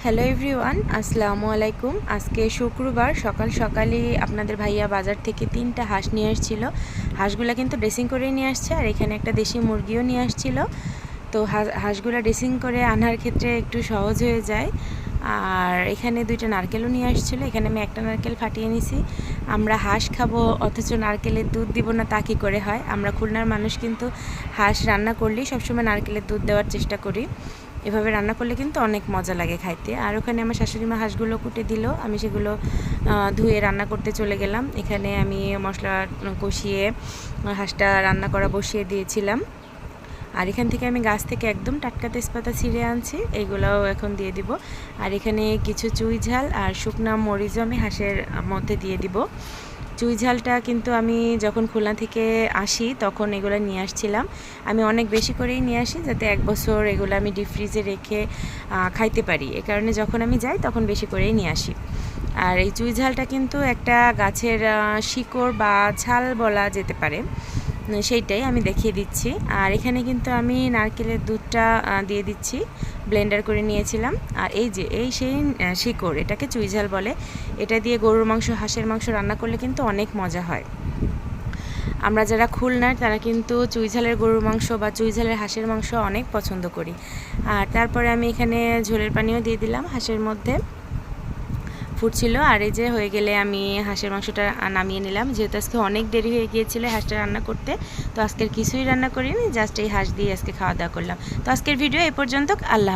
Hello everyone, আসসালামু আলাইকুম। আজকে শুক্রবার সকাল সকালই আপনাদের ভাইয়া বাজার থেকে 3টা হাঁস নিয়ে আসছিল। হাঁসগুলো কিন্তু ড্রেসিং করে নিয়ে আসছে, আর এখানে একটা দেশি মুরগিও নিয়ে আসছিল। তো হাঁসগুলো ড্রেসিং করে আনার ক্ষেত্রে একটু সহজ হয়ে যায়। আর এখানে 2টা নারকেলও নিয়ে আসছিলো। এখানে আমি একটা নারকেল ফাটিয়ে নিছি। আমরা হাঁস খাবো অথচ নারকেলের দুধ দিব না, তা কী করে হয়? আমরা খুলনার মানুষ কিন্তু হাঁস রান্না করলেই সবসময় নারকেলের দুধ দেওয়ার চেষ্টা করি। এভাবে রান্না করলে কিন্তু অনেক মজা লাগে খাইতে। আর ওখানে আমার শাশুড়ি মা হাঁসগুলো কুটে দিল, আমি সেগুলো ধুয়ে রান্না করতে চলে গেলাম। এখানে আমি মশলা কষিয়ে হাঁসটা রান্না করা বসিয়ে দিয়েছিলাম। আর এখান থেকে আমি গাছ থেকে একদম টাটকা তেজপাতা ছিঁড়ে আনছি, এইগুলোও এখন দিয়ে দিব। আর এখানে কিছু চুই ঝাল আর শুকনা মরিচও আমি হাঁসের মধ্যে দিয়ে দিব। চুই ঝালটা কিন্তু আমি যখন খুলনা থেকে আসি তখন এগুলো নিয়ে আসছিলাম। আমি অনেক বেশি করেই নিয়ে আসি, যাতে 1 বছর এগুলো আমি ডিপ ফ্রিজে রেখে খাইতে পারি। এ কারণে যখন আমি যাই তখন বেশি করেই নিয়ে আসি। আর এই চুই ঝালটা কিন্তু একটা গাছের শিকড় বা ছাল বলা যেতে পারে, সেইটাই আমি দেখিয়ে দিচ্ছি। আর এখানে কিন্তু আমি নারকেলের দুধটা দিয়ে দিচ্ছি, ব্লেন্ডার করে নিয়েছিলাম। আর এই যে সেই শিকড়, এটাকে চুই ঝাল বলে। এটা দিয়ে গরুর মাংস, হাঁসের মাংস রান্না করলে কিন্তু অনেক মজা হয়। আমরা যারা খুলনার তারা কিন্তু চুই ঝালের গরুর মাংস বা চুই ঝালের হাঁসের মাংস অনেক পছন্দ করি। আর তারপরে আমি এখানে ঝোলের পানিও দিয়ে দিলাম হাঁসের মধ্যে, ফুটছিল। আর এই যে হয়ে গেলে আমি হাঁসের মাংসটা নামিয়ে নিলাম, যেহেতু আজকে অনেক দেরি হয়ে গিয়েছিল হাঁসটা রান্না করতে। তো আজকের কিছুই রান্না করিনি, জাস্ট এই হাঁস দিয়ে আজকে খাওয়া দাওয়া করলাম। তো আজকের ভিডিও এই পর্যন্ত। আল্লাহ।